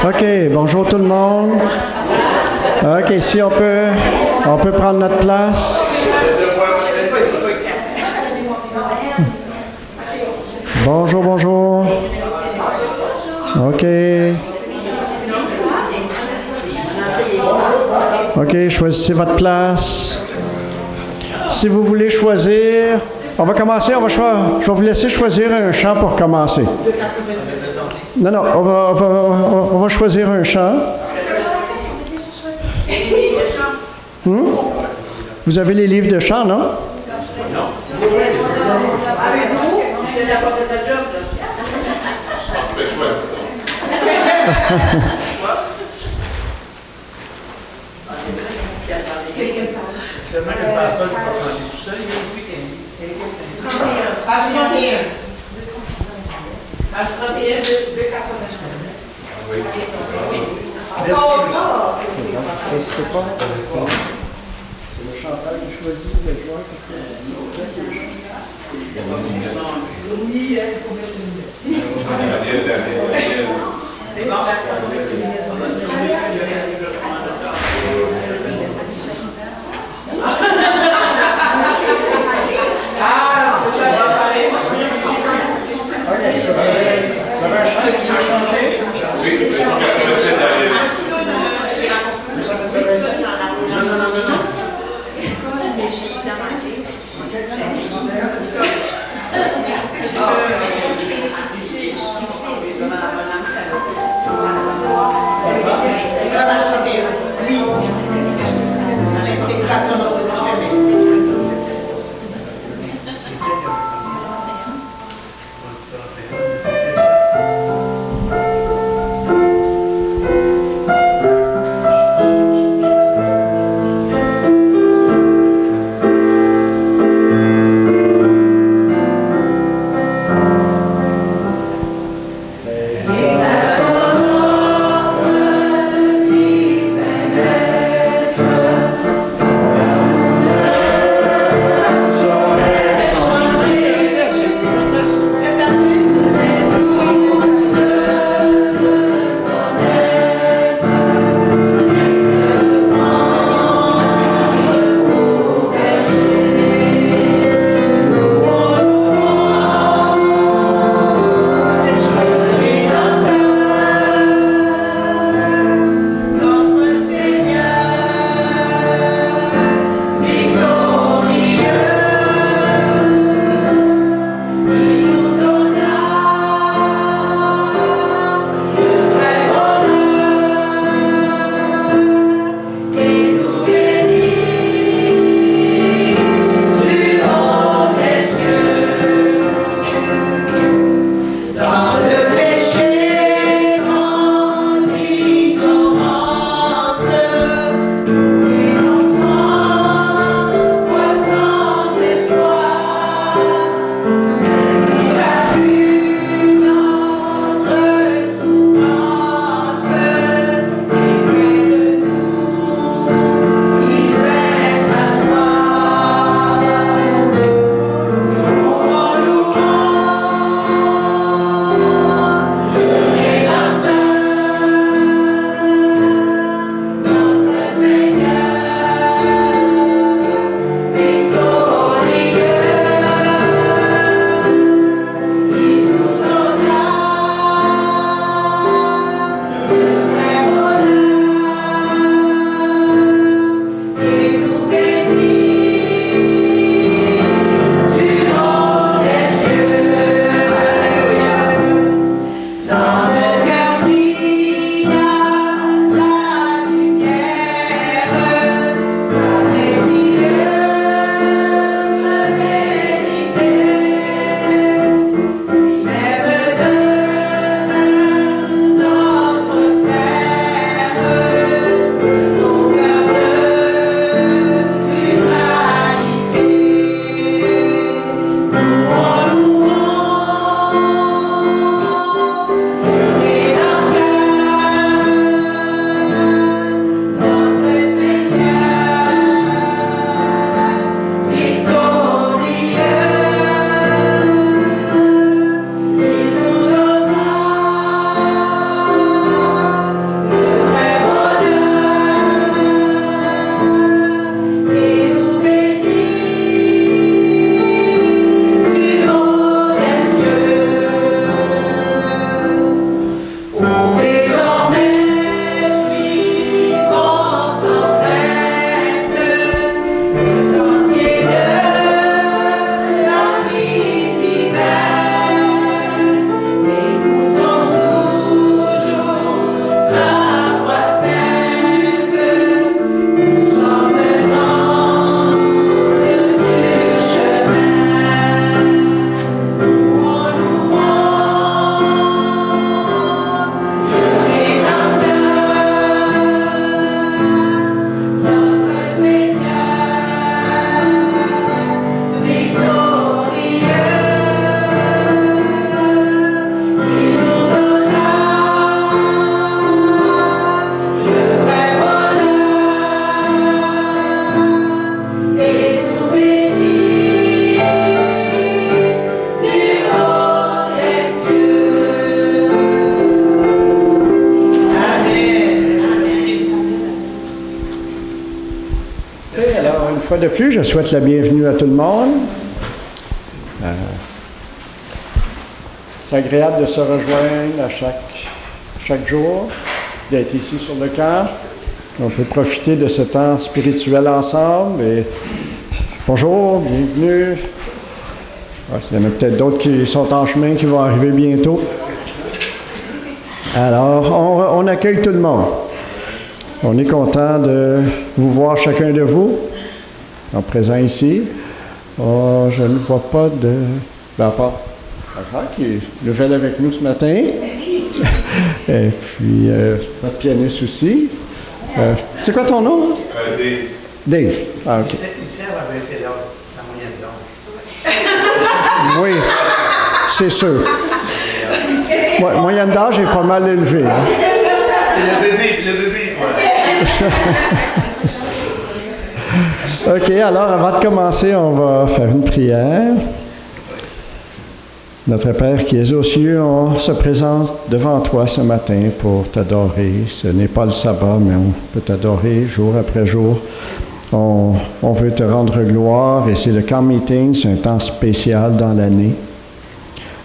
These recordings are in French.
OK, bonjour tout le monde. OK, si on peut prendre notre place. Bonjour, bonjour. OK. OK, choisissez votre place. Si vous voulez choisir, on va commencer, je vais vous laisser choisir un chant pour commencer. Non, on va choisir un chant. Vous avez les livres de chant, non? Seulement que le pasteur ne peut pas chanter tout seul, il y a une fille page 31. Page 31 de 89. C'est le chanteur qui choisit le joueur qui fait. Oui, il faut mettre une minute. C'est bon, Ça fois de plus, je souhaite la bienvenue à tout le monde. C'est agréable de se rejoindre à chaque jour, d'être ici sur le camp. On peut profiter de ce temps spirituel ensemble. Et bonjour, bienvenue. Il y en a peut-être d'autres qui sont en chemin, qui vont arriver bientôt. Alors, on accueille tout le monde. On est content de vous voir chacun de vous, en présent ici. Oh, je ne vois pas de... Ben, à part qui est levé avec nous ce matin. Et puis, notre pianiste aussi. C'est quoi ton nom? Dave. Dave. Ah, OK. Il sert à baisser la moyenne d'âge. Oui, c'est sûr. Moyenne d'âge est pas mal élevée. Hein? Le bébé, ouais. OK, alors avant de commencer, on va faire une prière. Notre Père qui es aux cieux, on se présente devant toi ce matin pour t'adorer. Ce n'est pas le sabbat, mais on peut t'adorer jour après jour. On veut te rendre gloire et c'est le camp meeting, c'est un temps spécial dans l'année.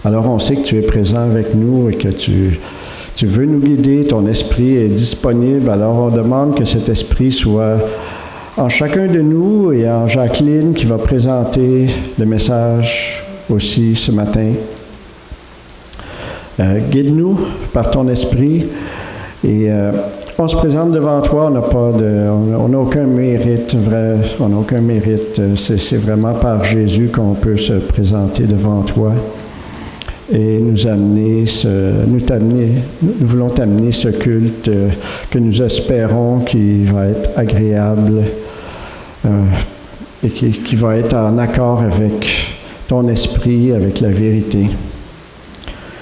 Alors on sait que tu es présent avec nous et que tu veux nous guider, ton esprit est disponible. Alors on demande que cet esprit soit en chacun de nous et en Jacqueline qui va présenter le message aussi ce matin. Guide-nous par ton esprit et on se présente devant toi, on n'a aucun mérite, on n'a aucun mérite, c'est vraiment par Jésus qu'on peut se présenter devant toi et nous voulons t'amener ce culte que nous espérons qui va être agréable et qui va être en accord avec ton esprit, avec la vérité.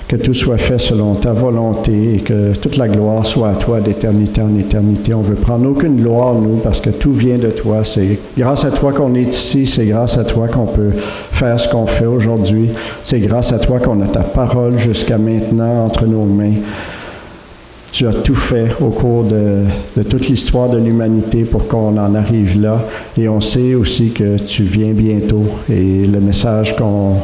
Que tout soit fait selon ta volonté et que toute la gloire soit à toi d'éternité en éternité. On ne veut prendre aucune gloire, nous, parce que tout vient de toi. C'est grâce à toi qu'on est ici, c'est grâce à toi qu'on peut faire ce qu'on fait aujourd'hui. C'est grâce à toi qu'on a ta parole jusqu'à maintenant entre nos mains. Tu as tout fait au cours de toute l'histoire de l'humanité pour qu'on en arrive là. Et on sait aussi que tu viens bientôt. Et le message qu'on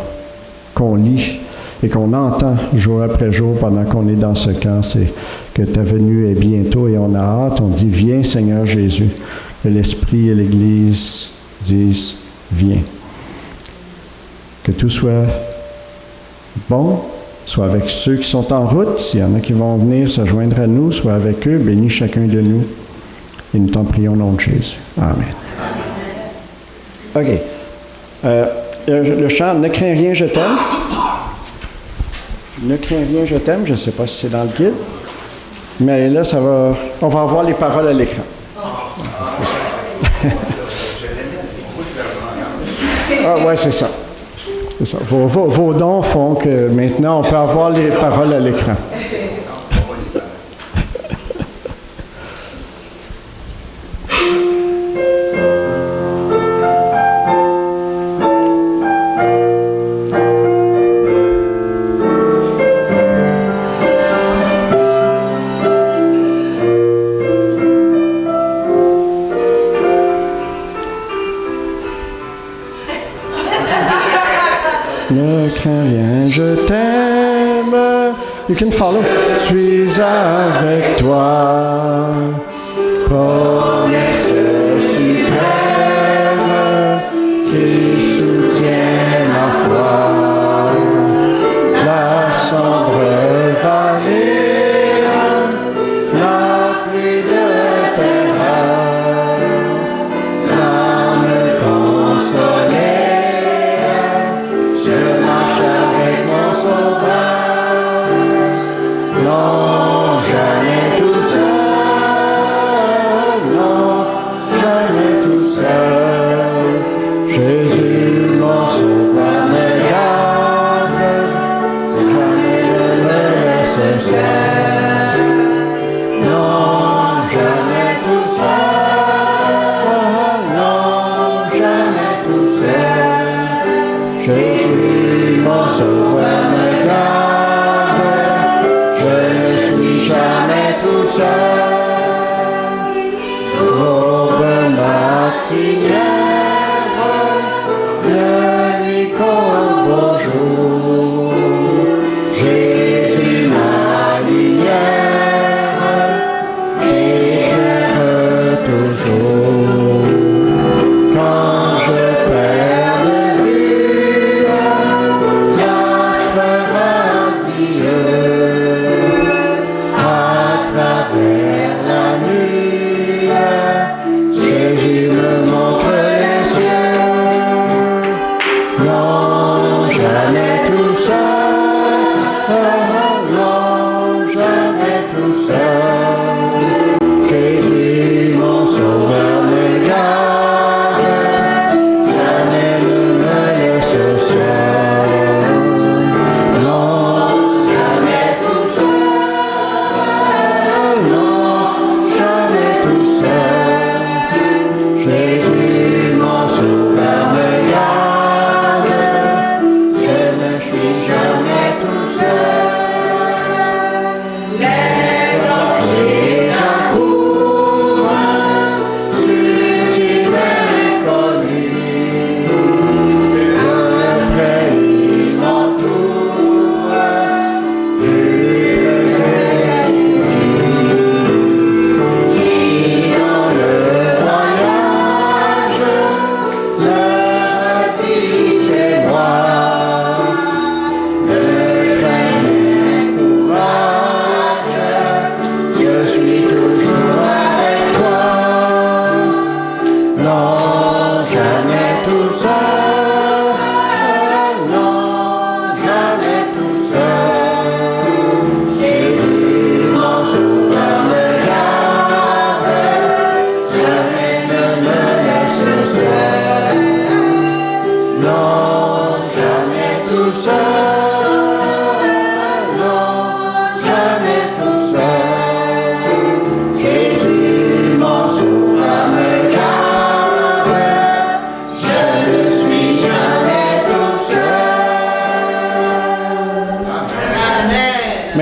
lit et qu'on entend jour après jour pendant qu'on est dans ce camp, c'est que ta venue est bientôt et on a hâte. On dit, viens Seigneur Jésus. Que l'Esprit et l'Église disent, viens. Que tout soit bon, soit avec ceux qui sont en route. S'il y en a qui vont venir se joindre à nous, soit avec eux. Bénis chacun de nous. Et nous t'en prions au nom de Jésus. Amen. OK. Le chant « Ne crains rien, je t'aime ». Ne crains rien, je t'aime. Je ne sais pas si c'est dans le guide. Mais là, on va avoir les paroles à l'écran. Ah ouais, c'est ça. C'est ça. Vos dons font que maintenant, on peut avoir les paroles à l'écran. Ne crains rien, je t'aime. You can follow. Je suis avec toi. Promesse suprême qui soutient ma foi. La sombre vallée, la pluie de terreur, l'âme consolée. Je marche avec mon sauveur, non, jamais tout seul, non, jamais tout seul. Jésus, mon sauveur, me garde, jamais ne me laisse seul, non, jamais tout seul, non, jamais tout seul. Jésus, mon sauveur, me garde, je ne suis jamais tout seul. L'aube matinale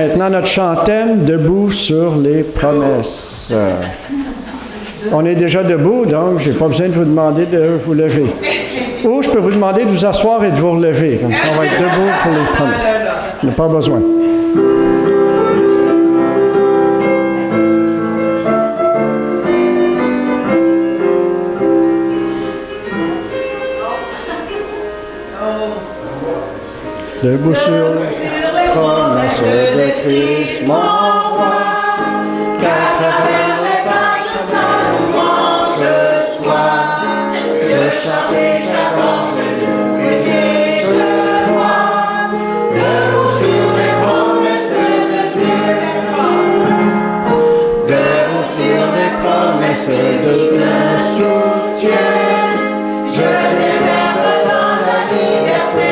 Maintenant, notre chant thème, Debout sur les promesses. On est déjà debout, donc je n'ai pas besoin de vous demander de vous lever. Ou je peux vous demander de vous asseoir et de vous relever. Comme ça, on va être debout pour les promesses. Il n'y a pas besoin. Debout sur les promesses de Christ, mon roi, qu'à travers les âges sa louange soit. Je chante et j'aborde, je loue et je crois. Debout sur les promesses de Dieu, debout sur les promesses de me soutiennent. Je tiens ferme dans la liberté.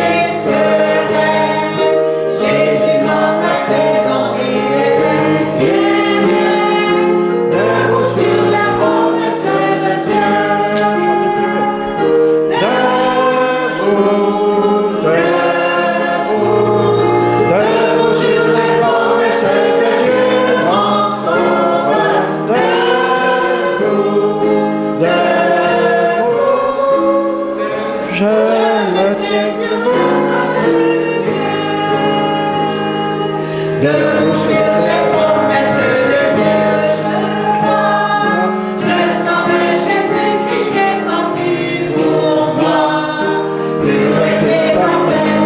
Debout sur les promesses de Dieu, je crois. Le sang de Jésus-Christ est parti pour moi. Pureté parfaite,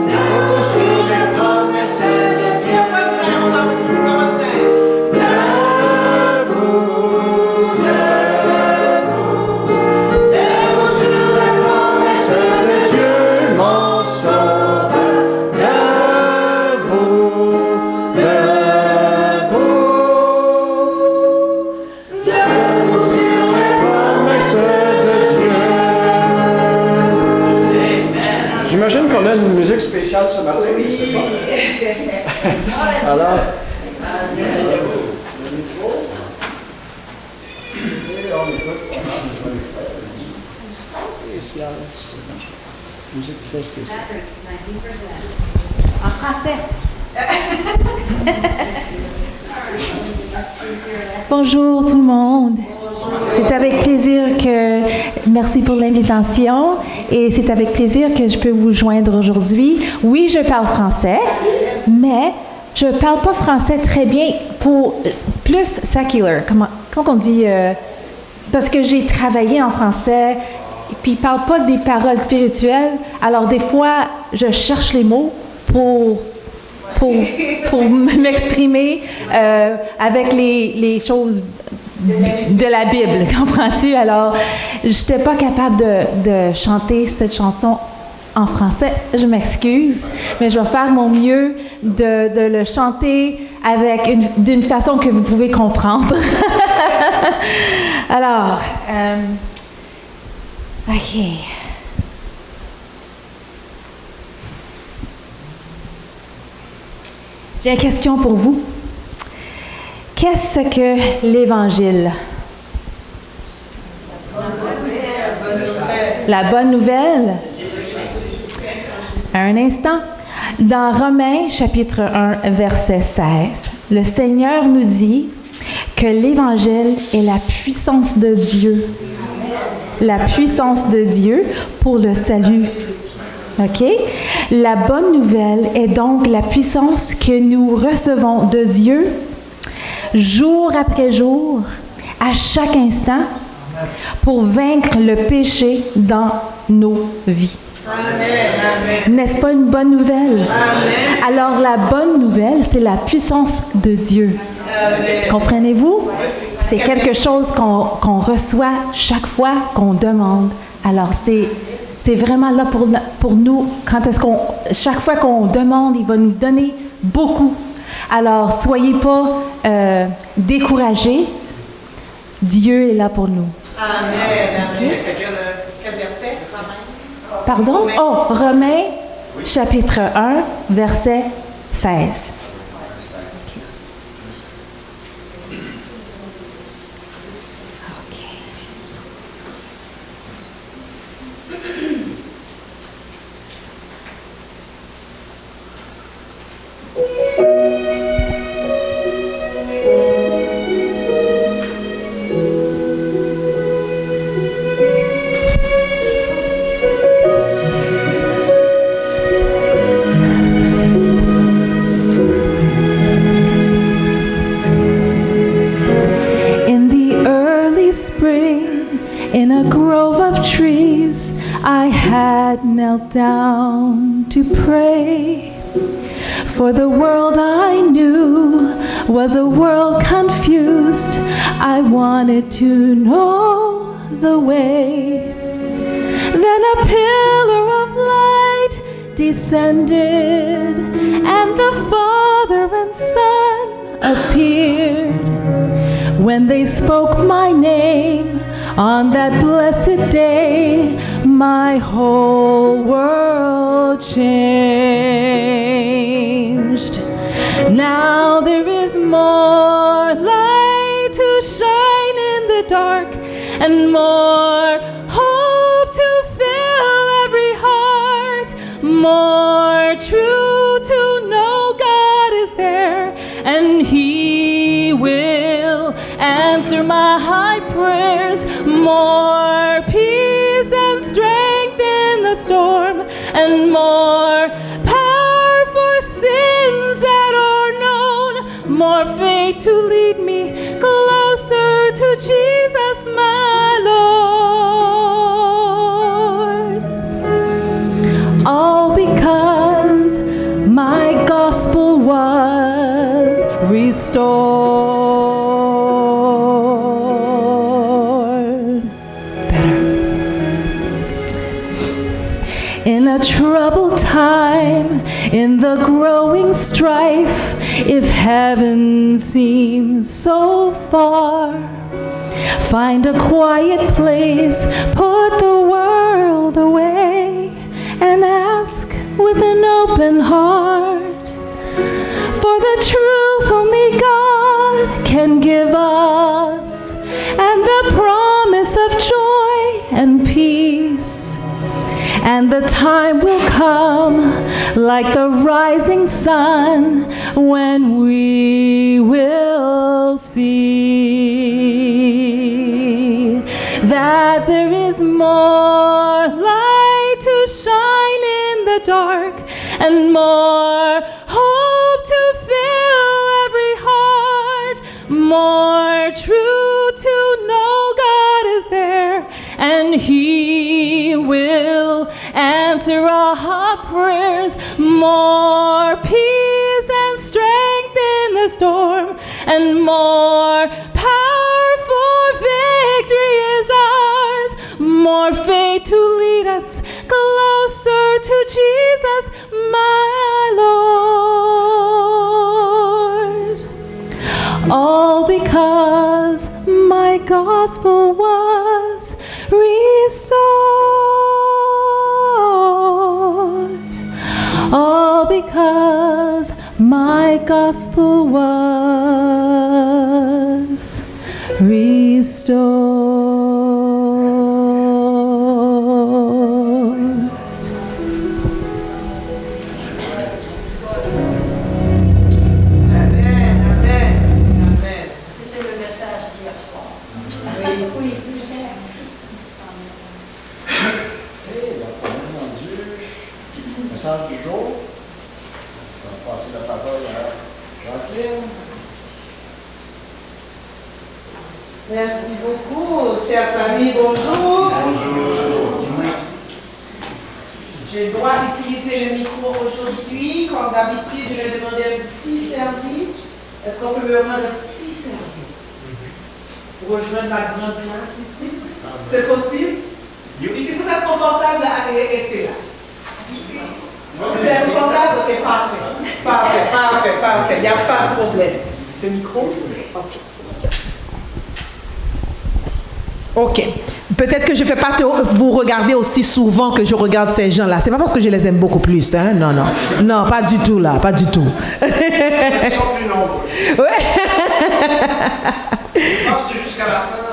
debout sur les promesses de Dieu, debout sur les promesses de Dieu, mon sauveur. J'imagine qu'on a une musique spéciale ce matin, mais c'est pas. Alors, musique très spéciale. En français. Bonjour tout le monde. C'est avec plaisir que... Merci pour l'invitation. Et c'est avec plaisir que je peux vous joindre aujourd'hui. Oui, je parle français, mais je ne parle pas français très bien pour plus secular. Comment on dit? Parce que j'ai travaillé en français, puis je ne parle pas des paroles spirituelles. Alors des fois, je cherche les mots pour m'exprimer avec les choses de la Bible, comprends-tu? Alors, je n'étais pas capable de chanter cette chanson en français. Je m'excuse, mais je vais faire mon mieux de le chanter d'une façon que vous pouvez comprendre. Alors, OK. J'ai une question pour vous. Qu'est-ce que l'Évangile? La bonne nouvelle? Un instant. Dans Romains, chapitre 1, verset 16, le Seigneur nous dit que l'Évangile est la puissance de Dieu. La puissance de Dieu pour le salut. OK? La bonne nouvelle est donc la puissance que nous recevons de Dieu jour après jour, à chaque instant, pour vaincre le péché dans nos vies. Amen. N'est-ce pas une bonne nouvelle? Amen. Alors la bonne nouvelle, c'est la puissance de Dieu. Amen. Comprenez-vous? C'est quelque chose qu'on reçoit chaque fois qu'on demande. Alors c'est vraiment là pour nous. Chaque fois qu'on demande, il va nous donner beaucoup. Alors, soyez pas découragés. Dieu est là pour nous. Amen. Amen. C'est quel verset? Pardon? Oh, Romains, chapitre 1, verset 16. had knelt down to pray. For the world I knew was a world confused. I wanted to know the way. Then a pillar of light descended, and the Father and Son appeared. When they spoke my name on that blessed day, my whole world changed. Now there is more light to shine in the dark, and more hope to fill every heart, more true to know God is there, and He will answer my high prayers, more peace and strength in the storm, and more power for sins that are known, more faith to lead me closer to Jesus, my Lord. All because my gospel was restored. Better. In a troubled time, in the growing strife, if heaven seems so far, find a quiet place, put the world away, and ask with an open heart. For the truth only God can give us, and the promise of joy and peace. And the time will come, like the rising sun, when we will see that there is more light to shine in the dark, and more hope to fill every heart, more true to know God is there, and He will answer our prayers, more peace and strength in the storm, and more power for victory is ours, more faith to lead us closer to Jesus, my Lord. All because my gospel was restored. All because my gospel was restored. Du jour. On va passer la parole à Jacqueline. Merci beaucoup, chers amis. Bonjour. Je dois utiliser le micro aujourd'hui. Comme d'habitude, je vais demander un petit service. Est-ce qu'on peut me rendre un petit service pour rejoindre ma grande classe ici? C'est possible? Si vous êtes confortable, allez rester là. Vous êtes confortable? Ok, parfait. Parfait. Il n'y a pas de problème. Le micro? Ok. Peut-être que je ne fais pas vous regarder aussi souvent que je regarde ces gens-là. C'est pas parce que je les aime beaucoup plus, hein? Non. Non, pas du tout là, pas du tout. Ils sont plus nombreux. Ouais. Je pense que jusqu'à la fin,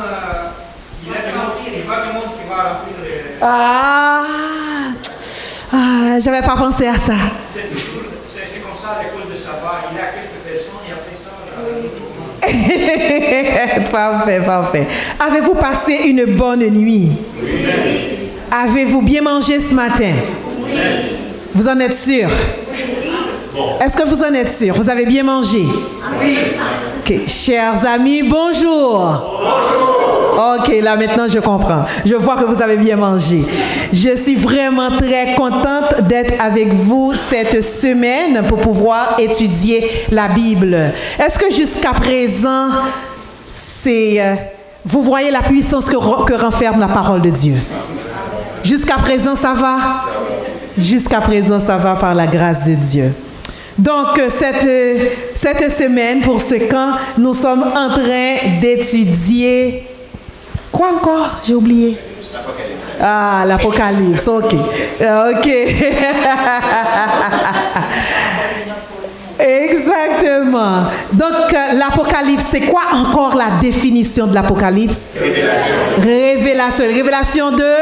il va y avoir du monde qui va remplir les... J'avais pas pensé à ça. C'est comme ça à l'école de savoir. Il y a quelques personnes et après ça, Parfait. Avez-vous passé une bonne nuit? Oui. Avez-vous bien mangé ce matin? Oui. Vous en êtes sûr? Oui. Est-ce que vous en êtes sûrs? Vous avez bien mangé? Oui. Ok, chers amis, bonjour. Bonjour. Ok, là maintenant je comprends. Je vois que vous avez bien mangé. Je suis vraiment très contente d'être avec vous cette semaine pour pouvoir étudier la Bible. Est-ce que jusqu'à présent, vous voyez la puissance que renferme la parole de Dieu? Jusqu'à présent, ça va? Jusqu'à présent, ça va par la grâce de Dieu. Donc, cette semaine, pour ce camp, nous sommes en train d'étudier... Quoi encore? J'ai oublié. Ah, l'Apocalypse, ok. Ok. Exactement. Donc, l'Apocalypse, c'est quoi encore la définition de l'Apocalypse? Révélation. Révélation de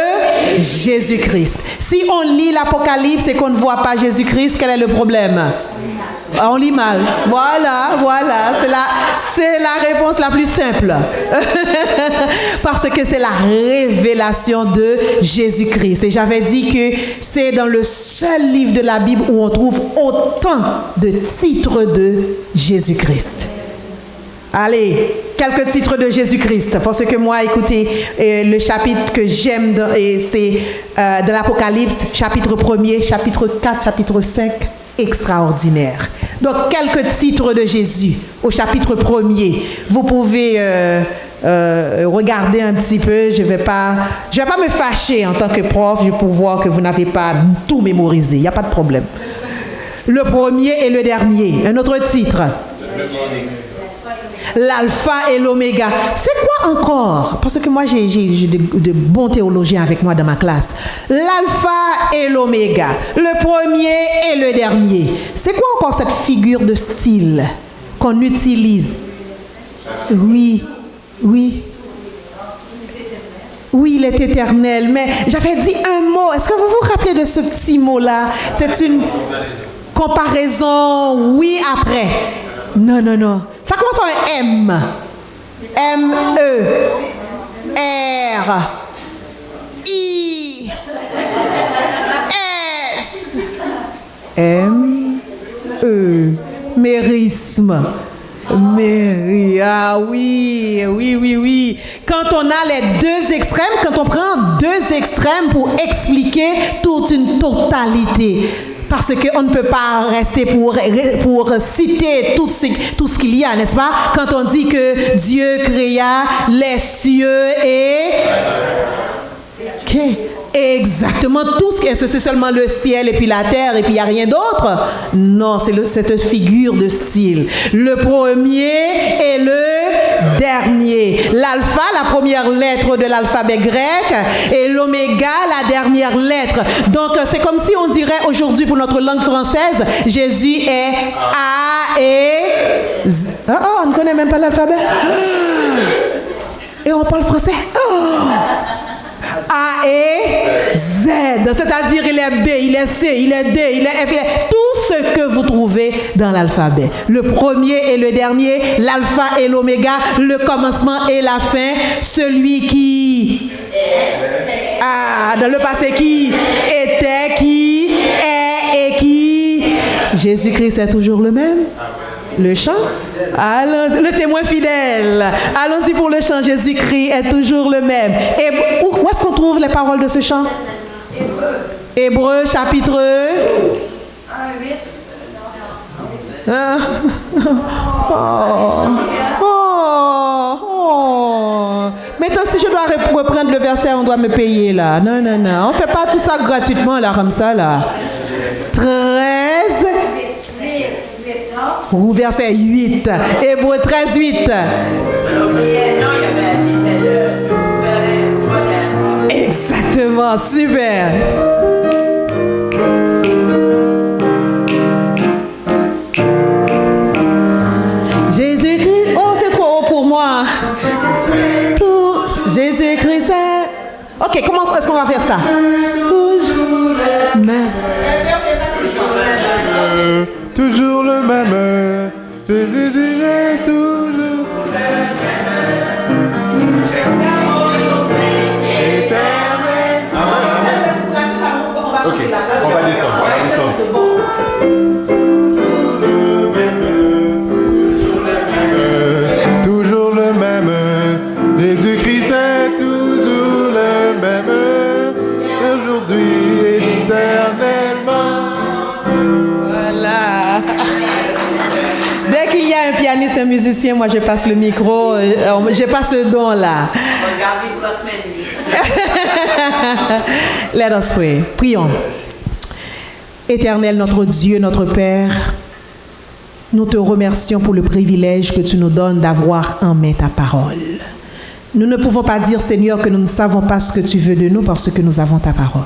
Jésus-Christ. Si on lit l'Apocalypse et qu'on ne voit pas Jésus-Christ, quel est le problème? On lit mal. Voilà. C'est la réponse la plus simple. Parce que c'est la révélation de Jésus-Christ. Et j'avais dit que c'est dans le seul livre de la Bible où on trouve autant de titres de Jésus-Christ. Allez, quelques titres de Jésus-Christ. Parce que moi, écoutez, le chapitre que j'aime, c'est de l'Apocalypse, chapitre 1er, chapitre 4, chapitre 5. Extraordinaire. Donc, quelques titres de Jésus au chapitre 1er. Vous pouvez regarder un petit peu. Je vais pas me fâcher en tant que prof pour voir que vous n'avez pas tout mémorisé. Il n'y a pas de problème. Le premier et le dernier. Un autre titre. L'alpha et l'oméga. C'est quoi encore? Parce que moi, j'ai de bons théologiens avec moi dans ma classe. L'alpha et l'oméga. Le premier et le dernier. C'est quoi encore cette figure de style qu'on utilise? Oui. Oui, il est éternel. Mais j'avais dit un mot. Est-ce que vous vous rappelez de ce petit mot-là? C'est une comparaison. Oui, après. Non. Ça commence par un M. M-E. R. I. S. M-E. Mérisme. Mary, ah oui. Quand on a les deux extrêmes, quand on prend deux extrêmes pour expliquer toute une totalité. Parce qu'on ne peut pas rester pour citer tout ce qu'il y a, n'est-ce pas? Quand on dit que Dieu créa les cieux et... OK. Exactement tout ce que c'est seulement le ciel et puis la terre et puis il n'y a rien d'autre. Non, c'est cette figure de style. Le premier et le dernier. L'alpha, la première lettre de l'alphabet grec, et l'oméga, la dernière lettre. Donc c'est comme si on dirait aujourd'hui pour notre langue française, Jésus est A et Z. Oh, on ne connaît même pas l'alphabet. Et on parle français. A et Z, c'est-à-dire il est B, il est C, il est D, il est F, il est tout ce que vous trouvez dans l'alphabet. Le premier et le dernier, l'alpha et l'oméga, le commencement et la fin, celui qui... dans le passé qui était, qui est et qui... Jésus-Christ est toujours le même. Le chant, le témoin fidèle. Allons-y pour le chant. Jésus-Christ est toujours le même. Et où est-ce qu'on trouve les paroles de ce chant? Hébreux, chapitre 8. Maintenant, si je dois reprendre le verset, on doit me payer là. Non. On ne fait pas tout ça gratuitement là, comme ça là. 13. Ou verset 8. Hébreux 13, 8. Exactement, super. Jésus-Christ, oh c'est trop haut pour moi. Tout Jésus-Christ est... Ok, comment est-ce qu'on va faire ça? Toujours le même. Toujours le même. Jésus est toujours le même. Éternel. Ok, on va descendre. musiciens, moi je passe le micro. J'ai pas ce don-là. Regardez pour la semaine. Let us pray. Prions. Éternel, notre Dieu, notre Père, nous te remercions pour le privilège que tu nous donnes d'avoir en main ta parole. Nous ne pouvons pas dire, Seigneur, que nous ne savons pas ce que tu veux de nous parce que nous avons ta parole.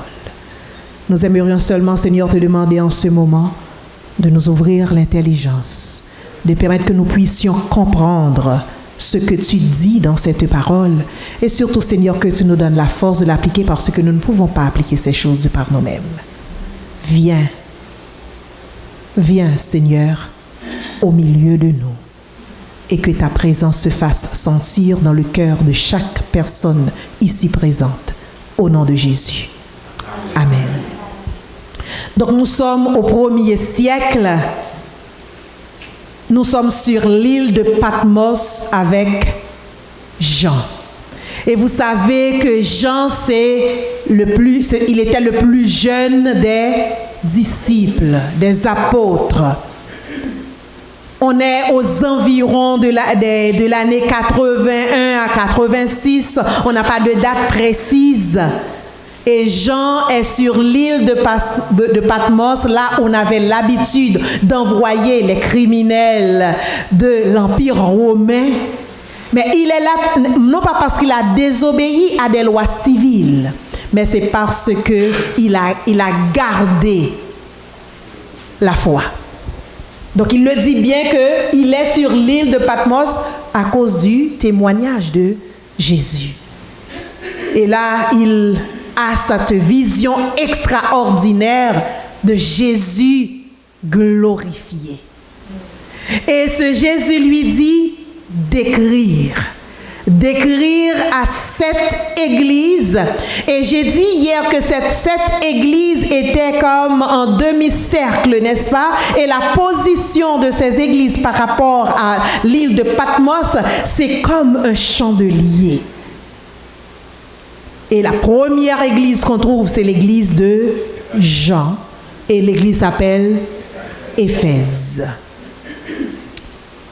Nous aimerions seulement, Seigneur, te demander en ce moment de nous ouvrir l'intelligence, de permettre que nous puissions comprendre ce que tu dis dans cette parole et surtout, Seigneur, que tu nous donnes la force de l'appliquer parce que nous ne pouvons pas appliquer ces choses par nous-mêmes. Viens, Seigneur, au milieu de nous et que ta présence se fasse sentir dans le cœur de chaque personne ici présente. Au nom de Jésus. Amen. Donc nous sommes au 1er siècle. Nous sommes sur l'île de Patmos avec Jean. Et vous savez que Jean, il était le plus jeune des disciples, des apôtres. On est aux environs de l'année 81 à 86. On n'a pas de date précise. Et Jean est sur l'île de Patmos, là où on avait l'habitude d'envoyer les criminels de l'Empire romain. Mais il est là, non pas parce qu'il a désobéi à des lois civiles, mais c'est parce qu'il a gardé la foi. Donc il le dit bien qu'il est sur l'île de Patmos à cause du témoignage de Jésus. Et là, il a cette vision extraordinaire de Jésus glorifié. Et ce Jésus lui dit d'écrire à cette église. Et j'ai dit hier que cette église était comme en demi-cercle, n'est-ce pas? Et la position de ces églises par rapport à l'île de Patmos, c'est comme un chandelier. Et la première église qu'on trouve, c'est l'église de Jean. Et l'église s'appelle Éphèse.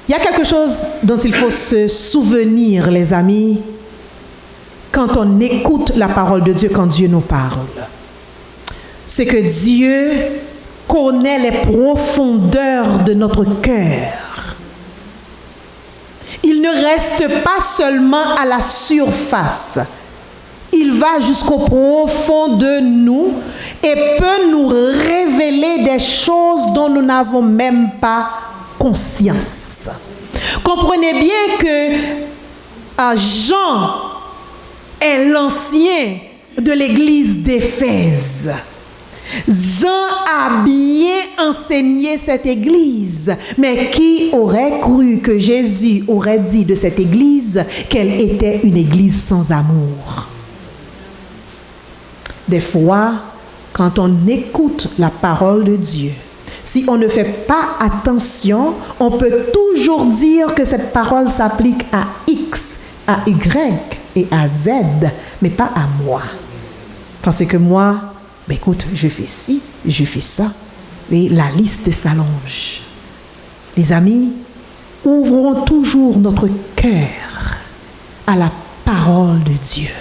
Il y a quelque chose dont il faut se souvenir, les amis, quand on écoute la parole de Dieu, quand Dieu nous parle. C'est que Dieu connaît les profondeurs de notre cœur. Il ne reste pas seulement à la surface. Il va jusqu'au profond de nous et peut nous révéler des choses dont nous n'avons même pas conscience. Comprenez bien que Jean est l'ancien de l'église d'Éphèse. Jean a bien enseigné cette église, mais qui aurait cru que Jésus aurait dit de cette église qu'elle était une église sans amour? Des fois, quand on écoute la parole de Dieu, si on ne fait pas attention, on peut toujours dire que cette parole s'applique à X, à Y et à Z, mais pas à moi. Parce que moi, écoute, je fais ci, je fais ça, et la liste s'allonge. Les amis, ouvrons toujours notre cœur à la parole de Dieu.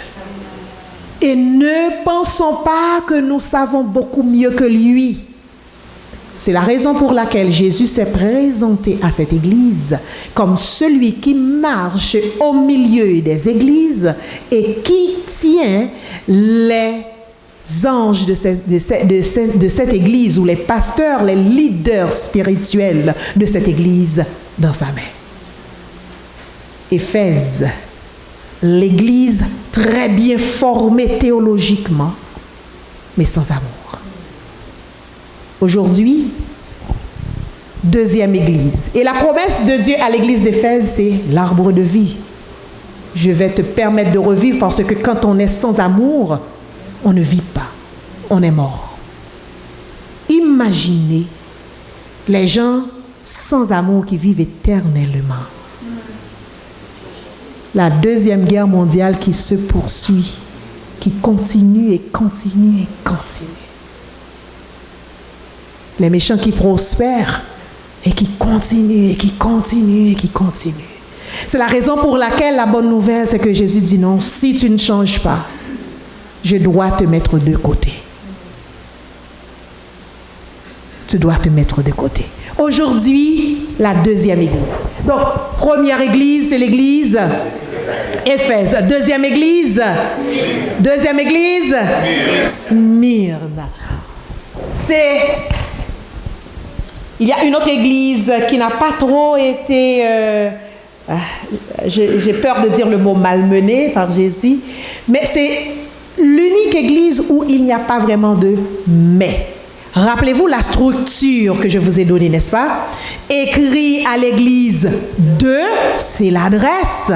Et ne pensons pas que nous savons beaucoup mieux que lui. C'est la raison pour laquelle Jésus s'est présenté à cette église comme celui qui marche au milieu des églises et qui tient les anges de cette église ou les pasteurs, les leaders spirituels de cette église dans sa main. Éphèse, l'église très bien formée théologiquement, mais sans amour. Aujourd'hui, deuxième église. Et la promesse de Dieu à l'église d'Éphèse, c'est l'arbre de vie. Je vais te permettre de revivre parce que quand on est sans amour, on ne vit pas. On est mort. Imaginez les gens sans amour qui vivent éternellement. La Deuxième Guerre mondiale qui se poursuit, qui continue et continue et continue. Les méchants qui prospèrent et qui continue, et qui continue, et qui continue. C'est la raison pour laquelle la bonne nouvelle, c'est que Jésus dit non, si tu ne changes pas, je dois te mettre de côté. Tu dois te mettre de côté. Aujourd'hui, la deuxième église. Donc, première église, c'est l'église Éphèse. Deuxième église, Smyrne. Il y a une autre église qui n'a pas trop été, j'ai peur de dire le mot malmenée par Jésus, mais c'est l'unique église où il n'y a pas vraiment de mais. Rappelez-vous la structure que je vous ai donnée, n'est-ce pas? Écrit à l'église de, c'est l'adresse.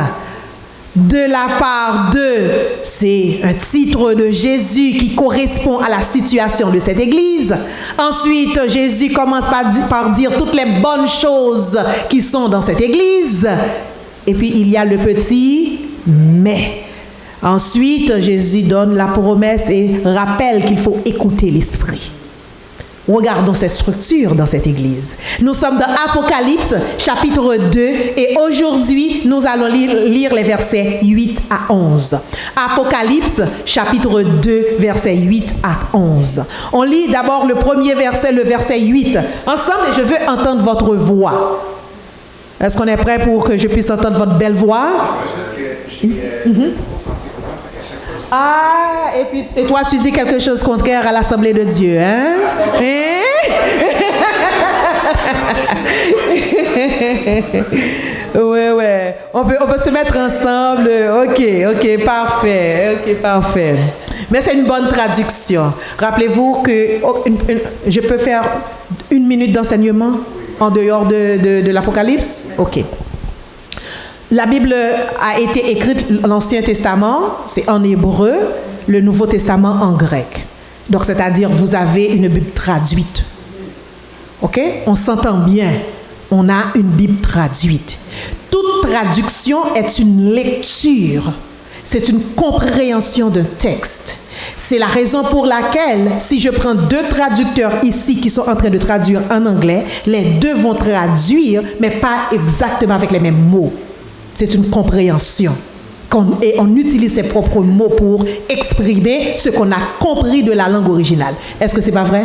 De la part de, c'est un titre de Jésus qui correspond à la situation de cette église. Ensuite, Jésus commence par dire toutes les bonnes choses qui sont dans cette église. Et puis, il y a le petit mais. Ensuite, Jésus donne la promesse et rappelle qu'il faut écouter l'Esprit. Regardons cette structure dans cette église. Nous sommes dans Apocalypse, chapitre 2, et aujourd'hui, nous allons lire les versets 8 à 11. Apocalypse, chapitre 2, versets 8 à 11. On lit d'abord le premier verset, le verset 8. Ensemble, et je veux entendre votre voix. Est-ce qu'on est prêt pour que je puisse entendre votre belle voix? C'est juste que ah, et toi, tu dis quelque chose contraire à l'Assemblée de Dieu, hein? Ouais. On peut se mettre ensemble. Ok, parfait. Mais c'est une bonne traduction. Rappelez-vous que je peux faire 1 minute d'enseignement en dehors de l'Apocalypse? Ok. La Bible a été écrite, l'Ancien Testament, c'est en hébreu, le Nouveau Testament en grec. Donc, c'est-à-dire, vous avez une Bible traduite. OK? On s'entend bien. On a une Bible traduite. Toute traduction est une lecture. C'est une compréhension d'un texte. C'est la raison pour laquelle, si je prends 2 traducteurs ici qui sont en train de traduire en anglais, les 2 vont traduire, mais pas exactement avec les mêmes mots. C'est une compréhension. Et on utilise ses propres mots pour exprimer ce qu'on a compris de la langue originale. Est-ce que c'est pas vrai?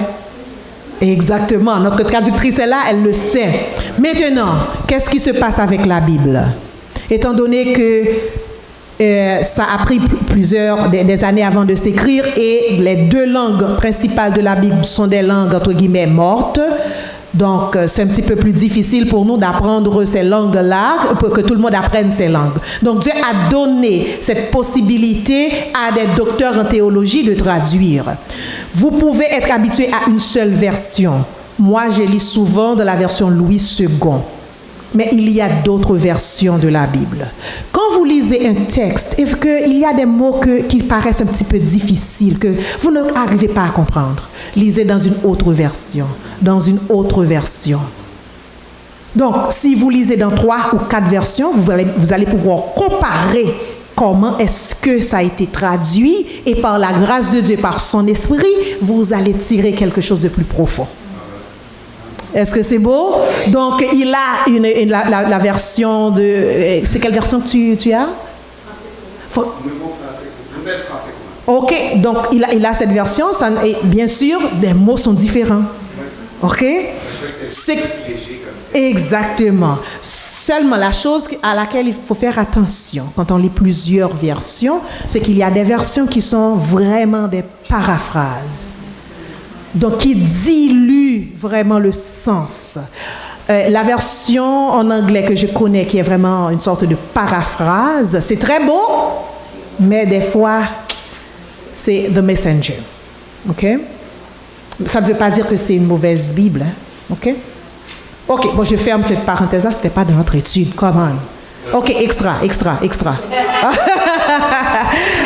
Exactement. Notre traductrice est là, elle le sait. Maintenant, qu'est-ce qui se passe avec la Bible? Étant donné que ça a pris des années avant de s'écrire et les 2 langues principales de la Bible sont des langues entre guillemets mortes. Donc, c'est un petit peu plus difficile pour nous d'apprendre ces langues-là, pour que tout le monde apprenne ces langues. Donc, Dieu a donné cette possibilité à des docteurs en théologie de traduire. Vous pouvez être habitué à une seule version. Moi, je lis souvent dans la version Louis II. Mais il y a d'autres versions de la Bible. Quand vous lisez un texte et qu'il y a des mots qui paraissent un petit peu difficiles, que vous n'arrivez pas à comprendre, lisez dans une autre version. Donc, si vous lisez dans 3 ou 4 versions, vous allez pouvoir comparer comment est-ce que ça a été traduit et par la grâce de Dieu, par son esprit, vous allez tirer quelque chose de plus profond. Est-ce que c'est beau? Donc, il a la version de... C'est quelle version que tu as? OK, donc il a cette version. Et bien sûr, les mots sont différents. OK? Exactement. Seulement, la chose à laquelle il faut faire attention quand on lit plusieurs versions, c'est qu'il y a des versions qui sont vraiment des paraphrases. Donc, qui dilue vraiment le sens. La version en anglais que je connais, qui est vraiment une sorte de paraphrase, c'est très beau, mais des fois, c'est The Messenger. OK? Ça ne veut pas dire que c'est une mauvaise Bible. Hein? OK, bon, je ferme cette parenthèse-là, ce n'était pas de notre étude. Come on. OK, extra.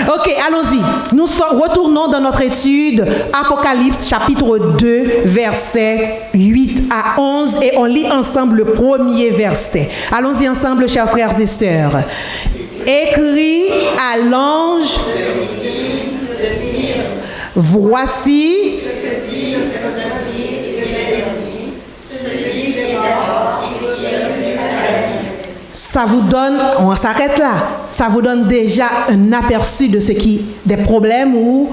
OK, allons-y. Nous retournons dans notre étude, Apocalypse, chapitre 2, versets 8 à 11, et on lit ensemble le premier verset. Allons-y ensemble, chers frères et sœurs. Écrit à l'ange, voici ça vous donne, on s'arrête là, ça vous donne déjà un aperçu de des problèmes ou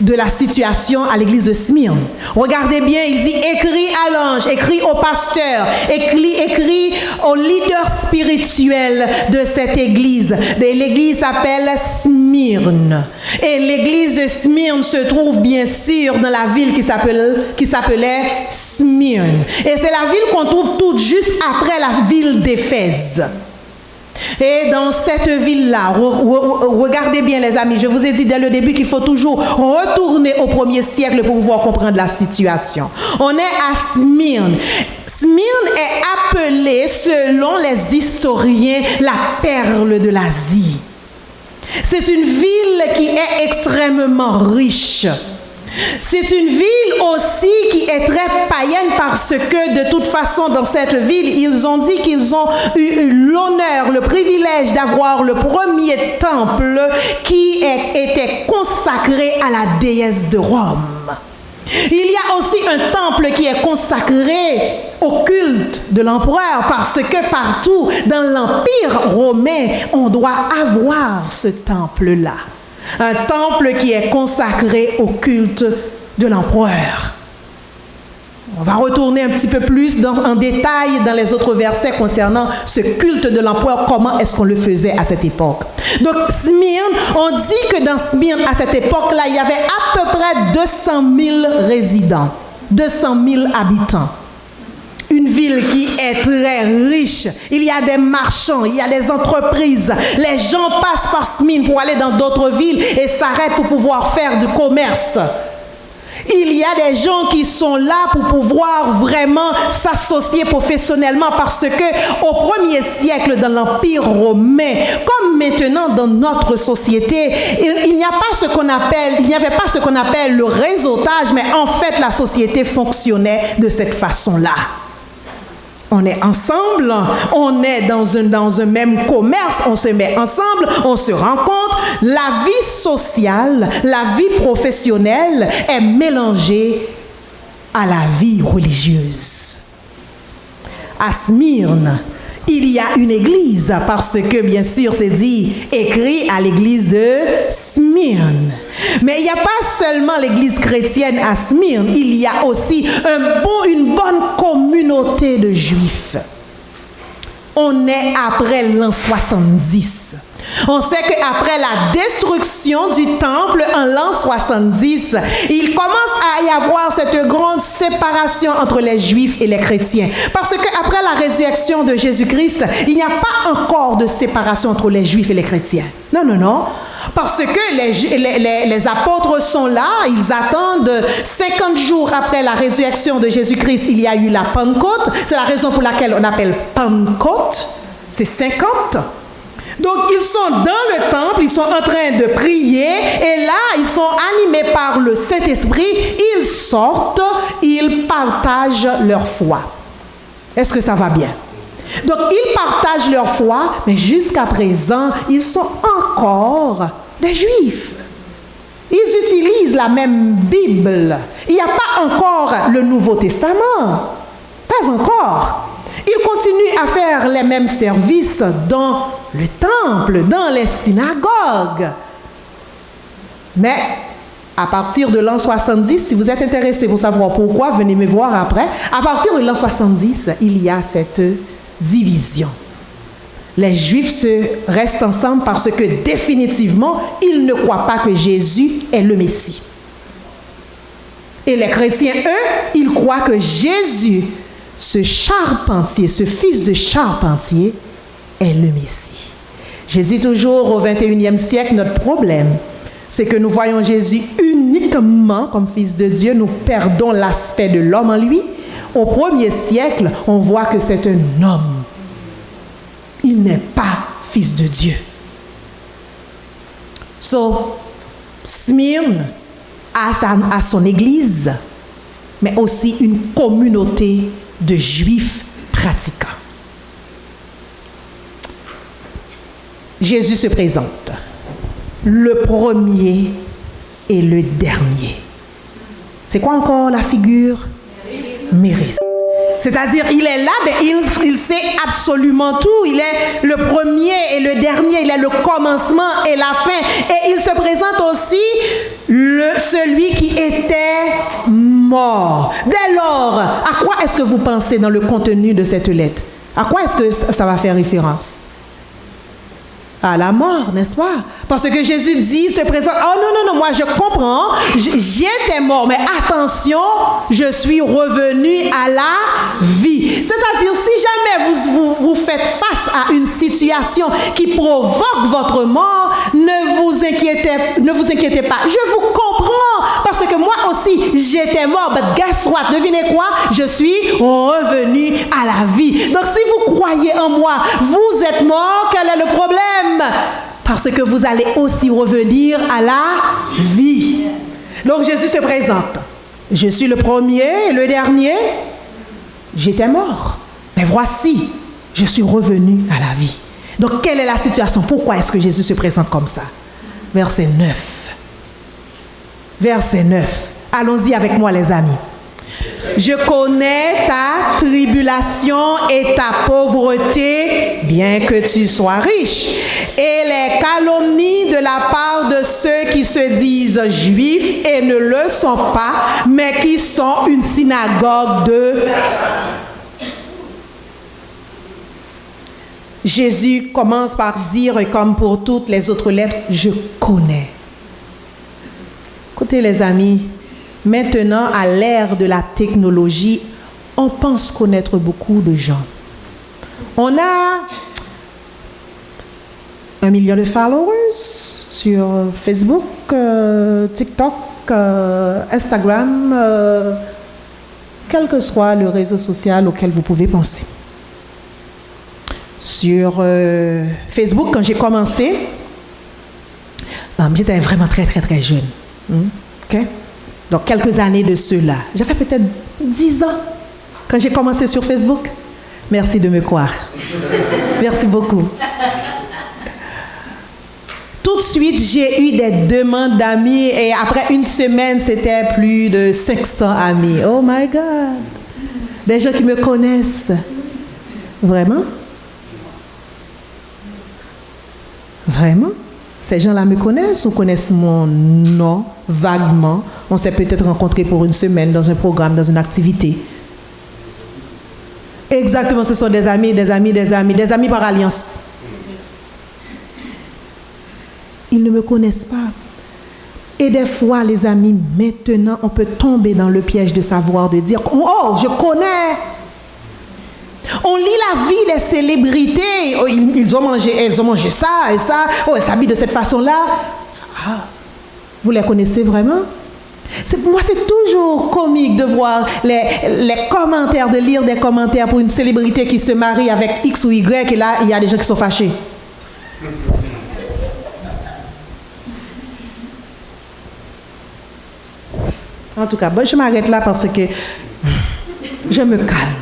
de la situation à l'église de Smyrne. Regardez bien, il dit écrit à l'ange, écrit au pasteur, écrit au leader spirituel de cette église. L'église s'appelle Smyrne. Et l'église de Smyrne se trouve bien sûr dans la ville qui s'appelait Smyrne. Et c'est la ville qu'on trouve toute juste après la ville d'Éphèse. Et dans cette ville-là, regardez bien les amis, je vous ai dit dès le début qu'il faut toujours retourner au 1er siècle pour pouvoir comprendre la situation. On est à Smyrne. Smyrne est appelée, selon les historiens, la perle de l'Asie. C'est une ville qui est extrêmement riche. C'est une ville aussi qui est très païenne parce que de toute façon dans cette ville, ils ont dit qu'ils ont eu l'honneur, le privilège d'avoir le premier temple qui était consacré à la déesse de Rome. Il y a aussi un temple qui est consacré au culte de l'empereur parce que partout dans l'Empire romain, on doit avoir ce temple-là. Un temple qui est consacré au culte de l'empereur. On va retourner un petit peu plus en détail dans les autres versets concernant ce culte de l'empereur, comment est-ce qu'on le faisait à cette époque. Donc Smyrne, on dit que dans Smyrne, à cette époque-là, il y avait à peu près 200 000 résidents, 200 000 habitants. Une ville qui est très riche. Il y a des marchands, il y a des entreprises. Les gens passent par Smyrne pour aller dans d'autres villes et s'arrêtent pour pouvoir faire du commerce. Il y a des gens qui sont là pour pouvoir vraiment s'associer professionnellement parce que au 1er siècle dans l'Empire romain, comme maintenant dans notre société, il n'y avait pas ce qu'on appelle le réseautage, mais en fait la société fonctionnait de cette façon-là. On est ensemble, on est dans un même commerce, on se met ensemble, on se rencontre. La vie sociale, la vie professionnelle est mélangée à la vie religieuse. À Smyrne, il y a une église parce que, bien sûr, c'est dit, écrit à l'église de Smyrne. Mais il n'y a pas seulement l'église chrétienne à Smyrne, il y a aussi une bonne communauté de Juifs. On est après l'an 70. On sait qu'après la destruction du temple en l'an 70, il commence à y avoir cette grande séparation entre les Juifs et les chrétiens. Parce qu'après la résurrection de Jésus-Christ, il n'y a pas encore de séparation entre les Juifs et les chrétiens. Non, non, non. Parce que les apôtres sont là, ils attendent 50 jours après la résurrection de Jésus-Christ, il y a eu la Pentecôte. C'est la raison pour laquelle on appelle Pentecôte. C'est 50. Donc, ils sont dans le temple, ils sont en train de prier, et là, ils sont animés par le Saint-Esprit, ils sortent, ils partagent leur foi. Est-ce que ça va bien? Donc, ils partagent leur foi, mais jusqu'à présent, ils sont encore des Juifs. Ils utilisent la même Bible. Il n'y a pas encore le Nouveau Testament. Pas encore. Ils continuent à faire les mêmes services dans le temple, dans les synagogues. Mais à partir de l'an 70, si vous êtes intéressé pour savoir pourquoi, venez me voir après. À partir de l'an 70, il y a cette division. Les Juifs restent ensemble parce que définitivement, ils ne croient pas que Jésus est le Messie. Et les chrétiens, eux, ils croient que Jésus, ce charpentier, ce fils de charpentier, est le Messie. Je dis toujours, au 21e siècle, notre problème, c'est que nous voyons Jésus uniquement comme fils de Dieu, nous perdons l'aspect de l'homme en lui. Au 1er siècle, on voit que c'est un homme. Il n'est pas fils de Dieu. Smyrne a son église, mais aussi une communauté de Juifs pratiquants. Jésus se présente, le premier et le dernier. C'est quoi encore la figure? Mérite. C'est-à-dire, il est là, mais il sait absolument tout. Il est le premier et le dernier. Il est le commencement et la fin. Et il se présente aussi celui qui était mort. Dès lors, à quoi est-ce que vous pensez dans le contenu de cette lettre? À quoi est-ce que ça va faire référence? À la mort, n'est-ce pas? Parce que Jésus dit, se présente, oh non, moi je comprends, j'étais mort, mais attention, je suis revenu à la vie. C'est-à-dire, si jamais vous faites face à une situation qui provoque votre mort, ne vous inquiétez pas, je vous comprends, parce que moi aussi, j'étais mort, but guess what? Devinez quoi? Je suis revenu à la vie. Donc, si vous croyez en moi, vous êtes mort, quel est le problème? Parce que vous allez aussi revenir à la vie. Donc Jésus se présente. Je suis le premier et le dernier. J'étais mort. Mais voici, je suis revenu à la vie. Donc quelle est la situation? Pourquoi est-ce que Jésus se présente comme ça? Verset 9. Verset 9. Allons-y avec moi les amis. Je connais ta tribulation et ta pauvreté, bien que tu sois riche, et les calomnies de la part de ceux qui se disent juifs et ne le sont pas, mais qui sont une synagogue de... Jésus commence par dire, comme pour toutes les autres lettres, je connais. Écoutez les amis, maintenant, à l'ère de la technologie, on pense connaître beaucoup de gens. On a 1 million de followers sur Facebook, TikTok, Instagram, quel que soit le réseau social auquel vous pouvez penser. Sur Facebook, quand j'ai commencé, j'étais vraiment très, très, très jeune. OK? Donc, quelques années de cela. J'avais peut-être 10 ans quand j'ai commencé sur Facebook. Merci de me croire. Merci beaucoup. Tout de suite, j'ai eu des demandes d'amis et après une semaine, c'était plus de 500 amis. Oh my God! Des gens qui me connaissent. Vraiment? Vraiment? Ces gens-là me connaissent ou connaissent mon nom vaguement? On s'est peut-être rencontrés pour une semaine dans un programme, dans une activité. Exactement, ce sont des amis par alliance. Ils ne me connaissent pas. Et des fois, les amis, maintenant, on peut tomber dans le piège de savoir, de dire, oh, je connais. On lit la vie des célébrités. Oh, elles ont mangé ça et ça. Oh, elles s'habillent de cette façon-là. Ah, vous les connaissez vraiment? Moi, c'est toujours comique de voir les commentaires, de lire des commentaires pour une célébrité qui se marie avec X ou Y. Et là, il y a des gens qui sont fâchés. En tout cas, je m'arrête là parce que je me calme.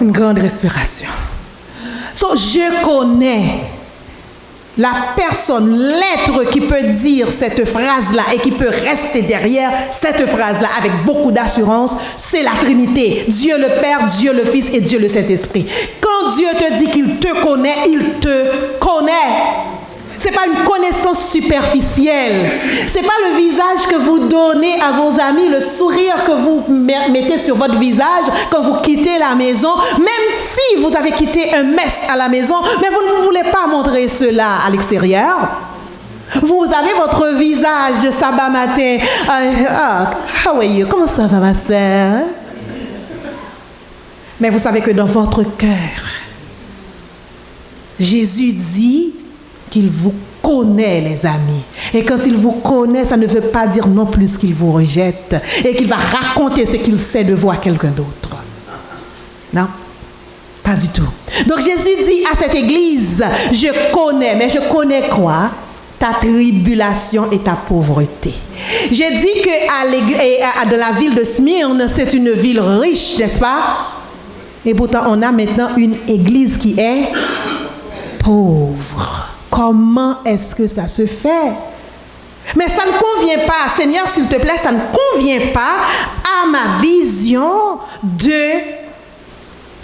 Une grande respiration. Je connais la personne, l'être qui peut dire cette phrase-là et qui peut rester derrière cette phrase-là avec beaucoup d'assurance, c'est la Trinité. Dieu le Père, Dieu le Fils et Dieu le Saint-Esprit. Quand Dieu te dit qu'il te connaît, il te connaît. Ce n'est pas une connaissance superficielle. Ce n'est pas le visage que vous donnez à vos amis, le sourire que vous mettez sur votre visage quand vous quittez la maison, même si vous avez quitté un mess à la maison, mais vous ne voulez pas montrer cela à l'extérieur. Vous avez votre visage de sabbat matin. How are you? Comment ça va, ma sœur? Mais vous savez que dans votre cœur, Jésus dit qu'il vous connaît, les amis. Et quand il vous connaît, ça ne veut pas dire non plus qu'il vous rejette et qu'il va raconter ce qu'il sait de vous à quelqu'un d'autre. Non? Pas du tout. Donc Jésus dit à cette église, je connais, mais je connais quoi? Ta tribulation et ta pauvreté. J'ai dit que dans la ville de Smyrne, c'est une ville riche, n'est-ce pas? Et pourtant, on a maintenant une église qui est pauvre. Comment est-ce que ça se fait? Mais ça ne convient pas, Seigneur, s'il te plaît, ça ne convient pas à ma vision de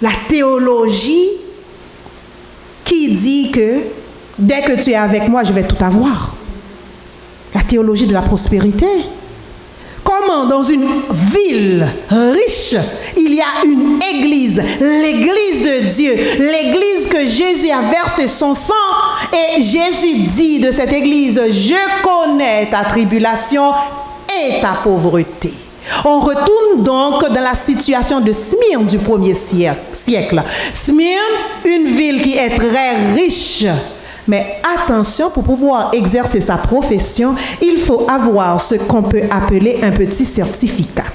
la théologie qui dit que dès que tu es avec moi, je vais tout avoir. La théologie de la prospérité. Comment dans une ville riche, il y a une église, l'église de Dieu, l'église que Jésus a versé son sang. Et Jésus dit de cette église, je connais ta tribulation et ta pauvreté. On retourne donc dans la situation de Smyrne du 1er siècle. Smyrne, une ville qui est très riche. Mais attention, pour pouvoir exercer sa profession, il faut avoir ce qu'on peut appeler un petit certificat.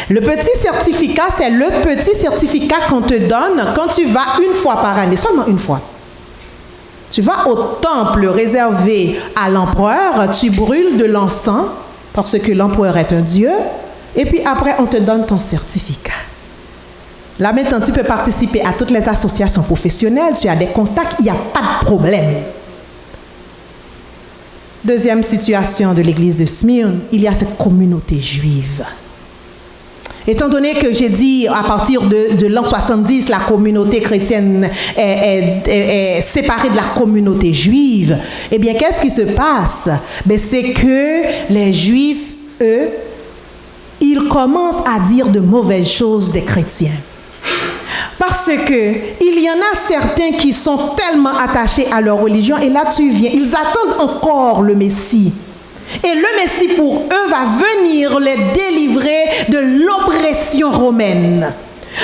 Le petit certificat, c'est le petit certificat qu'on te donne quand tu vas une fois par année, seulement une fois. Tu vas au temple réservé à l'empereur, tu brûles de l'encens, parce que l'empereur est un dieu, et puis après, on te donne ton certificat. Là maintenant, tu peux participer à toutes les associations professionnelles, tu as des contacts, il n'y a pas de problème. Deuxième situation de l'église de Smyrne, il y a cette communauté juive. Étant donné que j'ai dit à partir de l'an 70, la communauté chrétienne est séparée de la communauté juive, eh bien, qu'est-ce qui se passe? C'est que les Juifs, eux, ils commencent à dire de mauvaises choses des chrétiens. Parce que il y en a certains qui sont tellement attachés à leur religion, et là tu viens, ils attendent encore le Messie. Et le Messie pour eux va venir les délivrer de l'oppression romaine.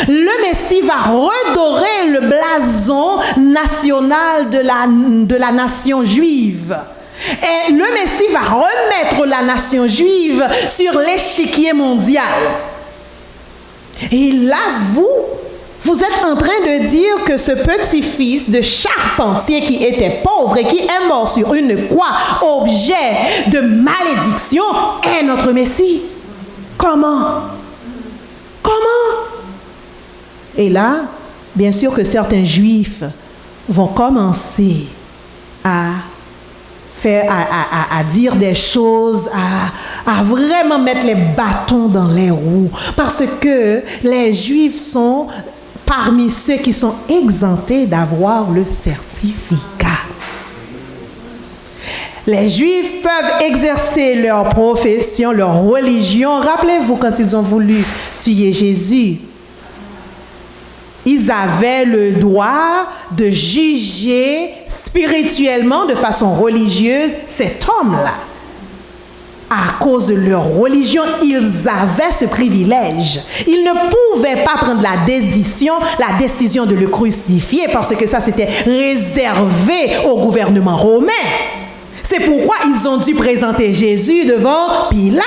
Le Messie va redorer le blason national de la nation juive. Et le Messie va remettre la nation juive sur l'échiquier mondial. Et là, vous êtes en train de dire que ce petit-fils de charpentier qui était pauvre et qui est mort sur une croix, objet de malédiction, est notre Messie. Comment? Et là, bien sûr que certains Juifs vont commencer à dire des choses, à vraiment mettre les bâtons dans les roues. Parce que les Juifs sont parmi ceux qui sont exemptés d'avoir le certificat. Les Juifs peuvent exercer leur profession, leur religion. Rappelez-vous quand ils ont voulu tuer Jésus. Ils avaient le droit de juger spirituellement, de façon religieuse, cet homme-là. À cause de leur religion, ils avaient ce privilège. Ils ne pouvaient pas prendre la décision de le crucifier parce que ça, c'était réservé au gouvernement romain. C'est pourquoi ils ont dû présenter Jésus devant Pilate.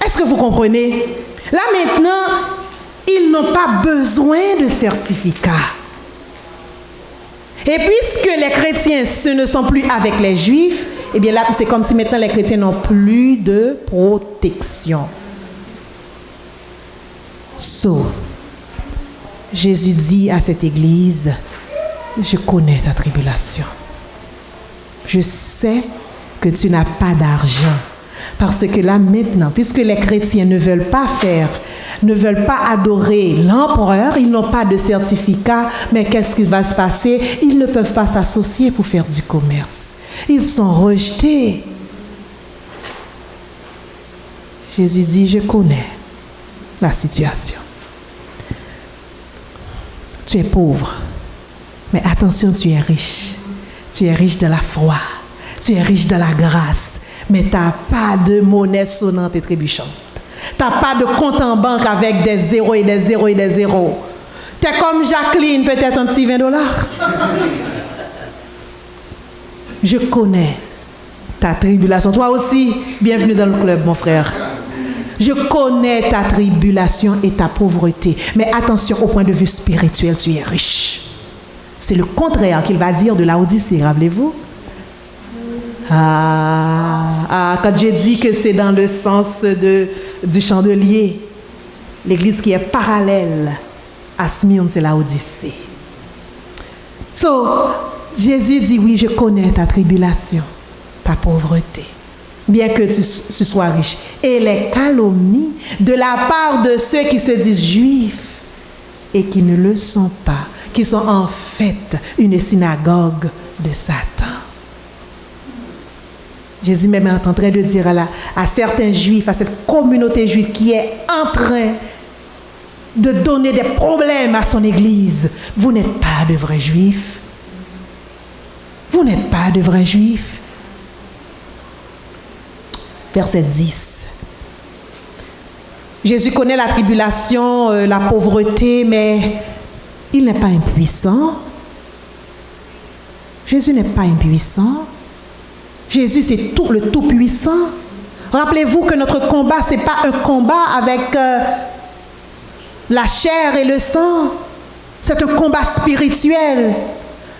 Est-ce que vous comprenez? Là maintenant, ils n'ont pas besoin de certificat. Et puisque les chrétiens, ce ne sont plus avec les Juifs, eh bien là, c'est comme si maintenant les chrétiens n'ont plus de protection. Jésus dit à cette église, je connais ta tribulation. Je sais que tu n'as pas d'argent. Parce que là maintenant, puisque les chrétiens ne veulent pas adorer l'empereur, ils n'ont pas de certificat, mais qu'est-ce qui va se passer? Ils ne peuvent pas s'associer pour faire du commerce. Ils sont rejetés. Jésus dit, je connais la situation. Tu es pauvre, mais attention, tu es riche. Tu es riche de la foi, tu es riche de la grâce, mais tu n'as pas de monnaie sonnante et trébuchante. Tu n'as pas de compte en banque avec des zéros et des zéros et des zéros. Tu es comme Jacqueline, peut-être un petit $20. Je connais ta tribulation. Toi aussi, bienvenue dans le club, mon frère. Je connais ta tribulation et ta pauvreté. Mais attention, au point de vue spirituel, tu es riche. C'est le contraire qu'il va dire de Laodicée, rappelez-vous? Quand j'ai dit que c'est dans le sens du chandelier, l'église qui est parallèle à Smyrne, c'est Laodicée. Jésus dit, oui, je connais ta tribulation, ta pauvreté, bien que tu sois riche. Et les calomnies de la part de ceux qui se disent juifs et qui ne le sont pas, qui sont en fait une synagogue de Satan. Jésus même est en train de dire à certains juifs, à cette communauté juive qui est en train de donner des problèmes à son église, vous n'êtes pas de vrais juifs. Vous n'êtes pas de vrais juifs. Verset 10. Jésus connaît la tribulation, la pauvreté, mais il n'est pas impuissant. Jésus n'est pas impuissant. Jésus, c'est le Tout-Puissant. Rappelez-vous que notre combat, ce n'est pas un combat avec la chair et le sang. C'est un combat spirituel.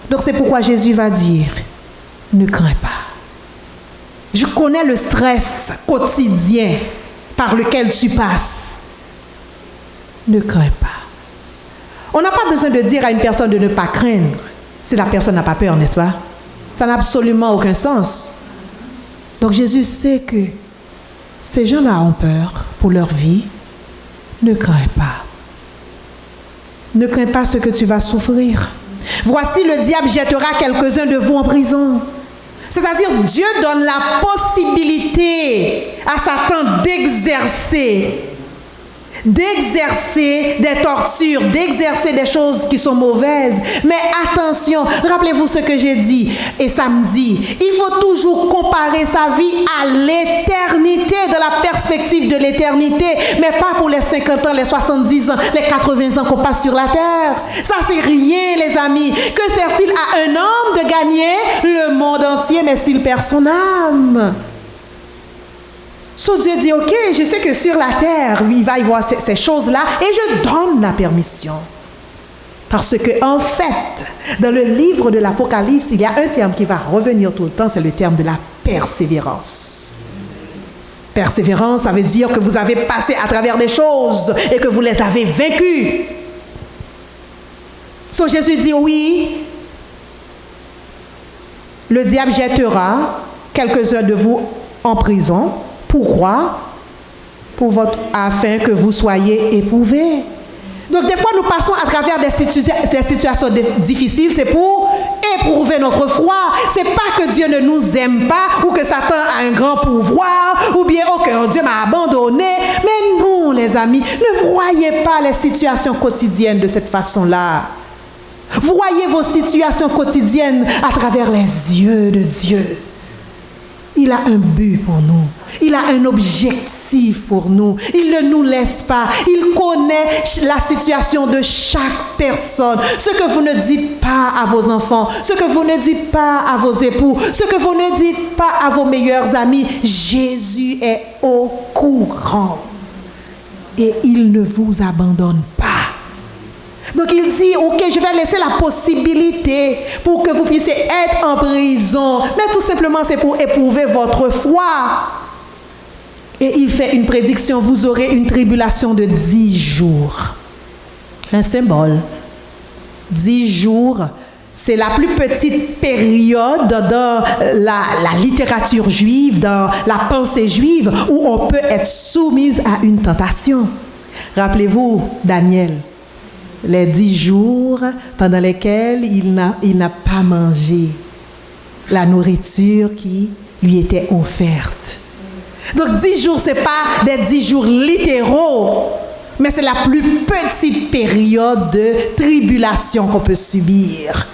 Donc c'est pourquoi Jésus va dire, ne crains pas. Je connais le stress quotidien par lequel tu passes. Ne crains pas. On n'a pas besoin de dire à une personne de ne pas craindre si la personne n'a pas peur, n'est-ce pas? Ça n'a absolument aucun sens. Donc Jésus sait que ces gens-là ont peur pour leur vie. Ne crains pas. Ne crains pas ce que tu vas souffrir. Voici, le diable jettera quelques-uns de vous en prison. C'est-à-dire, Dieu donne la possibilité à Satan d'exercer des tortures, d'exercer des choses qui sont mauvaises. Mais attention, rappelez-vous ce que j'ai dit et samedi, il faut toujours comparer sa vie à l'éternité, de la perspective de l'éternité, mais pas pour les 50 ans, les 70 ans, les 80 ans qu'on passe sur la terre. Ça, c'est rien, les amis. Que sert-il à un homme de gagner le monde entier, mais s'il perd son âme? So Dieu dit, ok, je sais que sur la terre, il va y voir ces choses-là et je donne la permission. Parce que en fait, dans le livre de l'Apocalypse, il y a un terme qui va revenir tout le temps, c'est le terme de la persévérance. Persévérance, ça veut dire que vous avez passé à travers des choses et que vous les avez vaincues. So Jésus dit, oui, le diable jettera quelques-uns de vous en prison. Pourquoi? Afin que vous soyez éprouvés. Donc, des fois, nous passons à travers des situations difficiles, c'est pour éprouver notre foi. Ce n'est pas que Dieu ne nous aime pas ou que Satan a un grand pouvoir ou bien que Dieu m'a abandonné. Mais non, les amis, ne voyez pas les situations quotidiennes de cette façon-là. Voyez vos situations quotidiennes à travers les yeux de Dieu. Il a un but pour nous. Il a un objectif pour nous. Il ne nous laisse pas. Il connaît la situation de chaque personne. Ce que vous ne dites pas à vos enfants, ce que vous ne dites pas à vos époux, ce que vous ne dites pas à vos meilleurs amis, Jésus est au courant. Et il ne vous abandonne pas. Donc il dit, ok, je vais laisser la possibilité pour que vous puissiez être en prison. Mais tout simplement, c'est pour éprouver votre foi. Et il fait une prédiction, vous aurez une tribulation de 10 jours. Un symbole. 10 jours, c'est la plus petite période dans la littérature juive, dans la pensée juive, où on peut être soumise à une tentation. Rappelez-vous, Daniel. Les 10 jours pendant lesquels il n'a pas mangé la nourriture qui lui était offerte. Donc 10 jours, ce n'est pas des 10 jours littéraux, mais c'est la plus petite période de tribulation qu'on peut subir.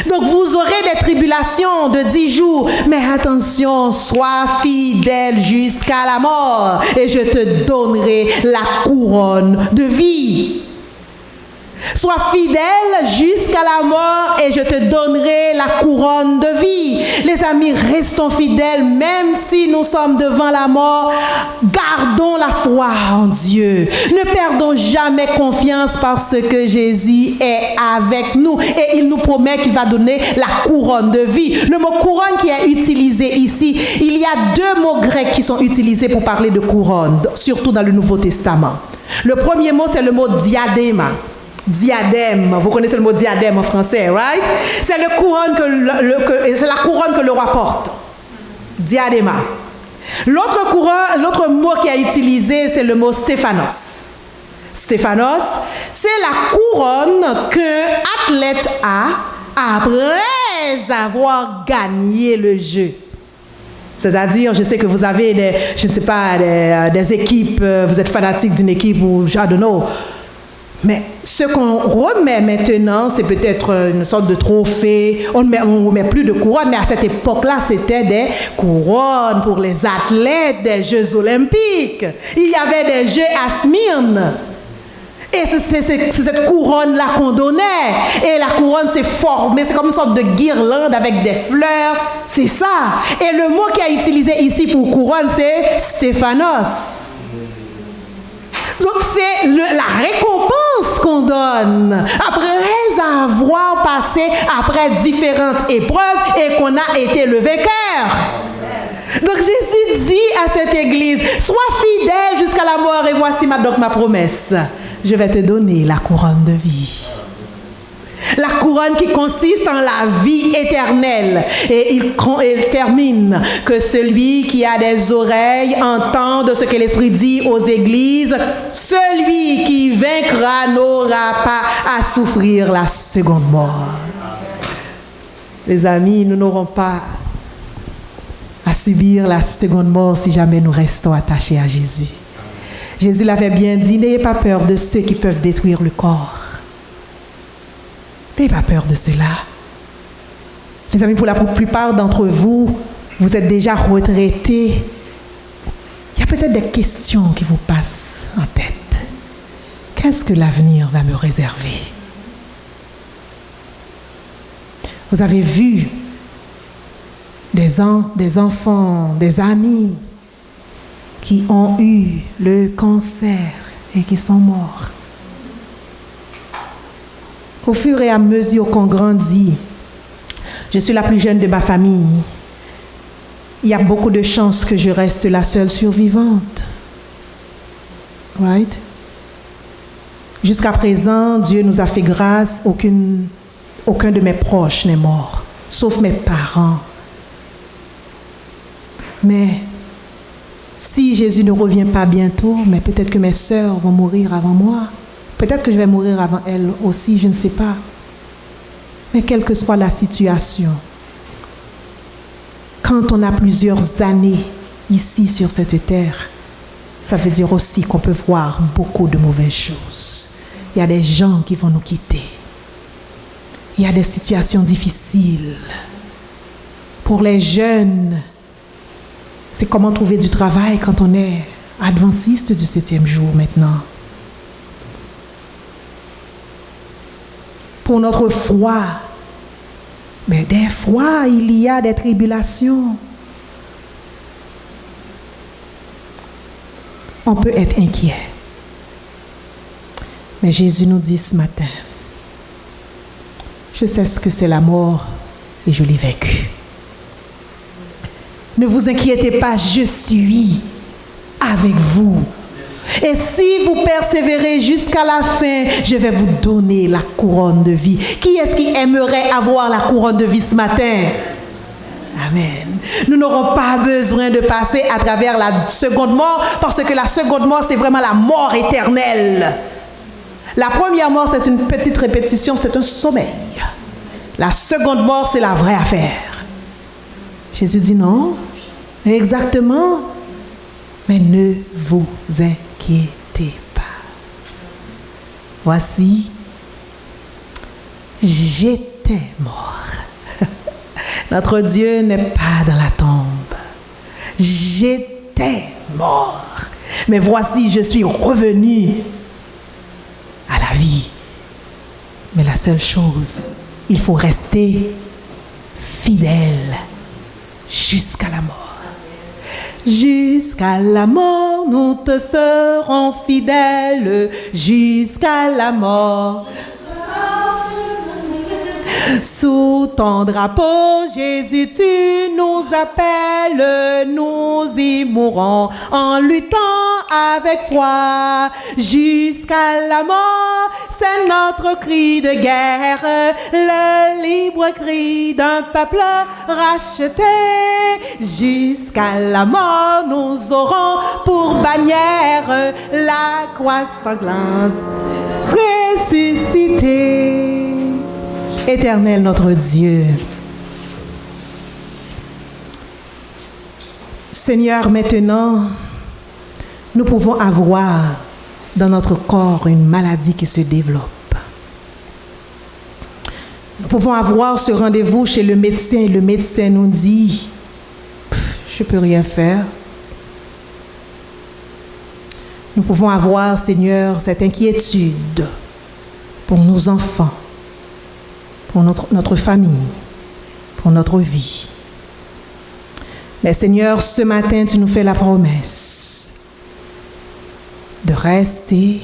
Donc vous aurez des tribulations de 10 jours, mais attention, sois fidèle jusqu'à la mort et je te donnerai la couronne de vie. Sois fidèle jusqu'à la mort et je te donnerai la couronne de vie. Les amis, restons fidèles même si nous sommes devant la mort. Gardons la foi en Dieu. Ne perdons jamais confiance parce que Jésus est avec nous et il nous promet qu'il va donner la couronne de vie. Le mot couronne qui est utilisé ici, il y a 2 mots grecs qui sont utilisés pour parler de couronne, surtout dans le Nouveau Testament. Le premier mot, c'est le mot diadéma. Diadème, vous connaissez le mot diadème en français, right? C'est la couronne que le roi porte. Diadéma. L'autre mot qui est utilisé, c'est le mot Stéphanos. Stéphanos, c'est la couronne qu'un athlète a après avoir gagné le jeu. C'est-à-dire, je sais que vous avez des équipes, vous êtes fanatique d'une équipe ou I don't know. Mais ce qu'on remet maintenant, c'est peut-être une sorte de trophée. On ne remet plus de couronne, mais à cette époque-là, c'était des couronnes pour les athlètes des Jeux olympiques. Il y avait des Jeux à Smyrne. Et c'est cette couronne-là qu'on donnait. Et la couronne s'est formée, c'est comme une sorte de guirlande avec des fleurs. C'est ça. Et le mot qui est utilisé ici pour couronne, c'est Stéphanos. Donc c'est la récompense qu'on donne après avoir passé après différentes épreuves et qu'on a été le vainqueur. Donc Jésus dit à cette église, sois fidèle jusqu'à la mort et voici donc ma promesse. Je vais te donner la couronne de vie. La couronne qui consiste en la vie éternelle. Et il termine que celui qui a des oreilles entende ce que l'Esprit dit aux églises. Celui qui vaincra n'aura pas à souffrir la seconde mort. Les amis, nous n'aurons pas à subir la seconde mort si jamais nous restons attachés à Jésus. Jésus l'avait bien dit, n'ayez pas peur de ceux qui peuvent détruire le corps. N'ayez pas peur de cela. Les amis, pour la plupart d'entre vous, vous êtes déjà retraités. Il y a peut-être des questions qui vous passent en tête. Qu'est-ce que l'avenir va me réserver? Vous avez vu des enfants, des amis qui ont eu le cancer et qui sont morts. Au fur et à mesure qu'on grandit, je suis la plus jeune de ma famille. Il y a beaucoup de chances que je reste la seule survivante. Right? Jusqu'à présent, Dieu nous a fait grâce, aucun de mes proches n'est mort, sauf mes parents. Mais si Jésus ne revient pas bientôt, mais peut-être que mes sœurs vont mourir avant moi. Peut-être que je vais mourir avant elles aussi, je ne sais pas. Mais quelle que soit la situation, quand on a plusieurs années ici sur cette terre, ça veut dire aussi qu'on peut voir beaucoup de mauvaises choses. Il y a des gens qui vont nous quitter. Il y a des situations difficiles. Pour les jeunes, c'est comment trouver du travail quand on est adventiste du 7e jour maintenant. Pour notre foi, mais des fois, il y a des tribulations. On peut être inquiet. Mais Jésus nous dit ce matin, je sais ce que c'est la mort et je l'ai vaincu. Ne vous inquiétez pas, je suis avec vous. Et si vous persévérez jusqu'à la fin, je vais vous donner la couronne de vie. Qui est-ce qui aimerait avoir la couronne de vie ce matin? Amen. Nous n'aurons pas besoin de passer à travers la seconde mort, parce que la seconde mort, c'est vraiment la mort éternelle. La première mort, c'est une petite répétition, c'est un sommeil. La seconde mort, c'est la vraie affaire. Jésus dit non, exactement. Mais ne vous inquiétez pas. Voici, j'étais mort. Notre Dieu n'est pas dans la tombe. J'étais mort. Mais voici, je suis revenu à la vie. Mais la seule chose, il faut rester fidèle jusqu'à la mort. Jusqu'à la mort, nous te serons fidèles. Jusqu'à la mort. Sous ton drapeau, Jésus, tu nous appelles. Nous y mourrons en luttant avec foi jusqu'à la mort. C'est notre cri de guerre, le libre cri d'un peuple racheté. Jusqu'à la mort, nous aurons pour bannière la croix sanglante ressuscitée. Éternel notre Dieu, Seigneur, maintenant, nous pouvons avoir dans notre corps une maladie qui se développe. Nous pouvons avoir ce rendez-vous chez le médecin et le médecin nous dit « je ne peux rien faire ». Nous pouvons avoir, Seigneur, cette inquiétude pour nos enfants, pour notre famille, pour notre vie. Mais Seigneur, ce matin, tu nous fais la promesse de rester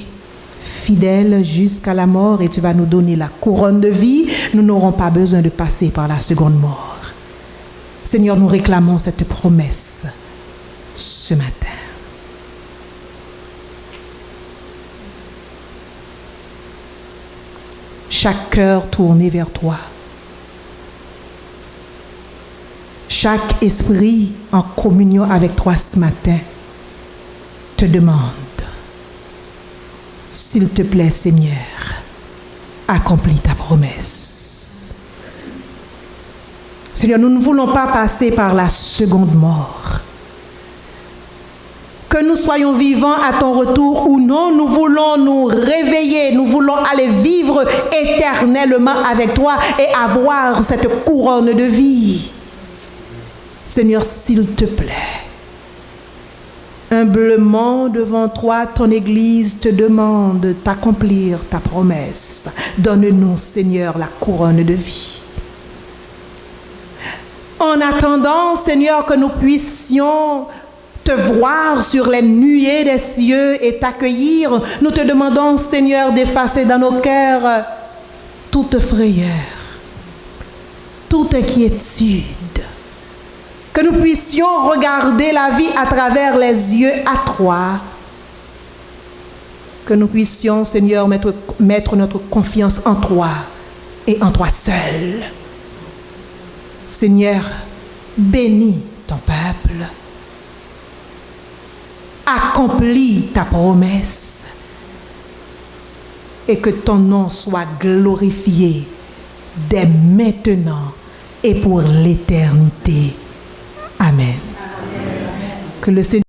fidèle jusqu'à la mort et tu vas nous donner la couronne de vie. Nous n'aurons pas besoin de passer par la seconde mort. Seigneur, nous réclamons cette promesse ce matin. Chaque cœur tourné vers toi. Chaque esprit en communion avec toi ce matin te demande, s'il te plaît Seigneur, accomplis ta promesse. Seigneur, nous ne voulons pas passer par la seconde mort. Que nous soyons vivants à ton retour ou non, nous voulons nous réveiller, nous voulons aller vivre éternellement avec toi et avoir cette couronne de vie. Seigneur, s'il te plaît, humblement devant toi, ton Église te demande d'accomplir ta promesse. Donne-nous, Seigneur, la couronne de vie. En attendant, Seigneur, que nous puissions te voir sur les nuées des cieux et t'accueillir, nous te demandons, Seigneur, d'effacer dans nos cœurs toute frayeur, toute inquiétude. Que nous puissions regarder la vie à travers les yeux à toi. Que nous puissions, Seigneur, mettre notre confiance en toi et en toi seul. Seigneur, bénis ton peuple. Accomplis ta promesse. Et que ton nom soit glorifié dès maintenant et pour l'éternité. Amen. Que le Seigneur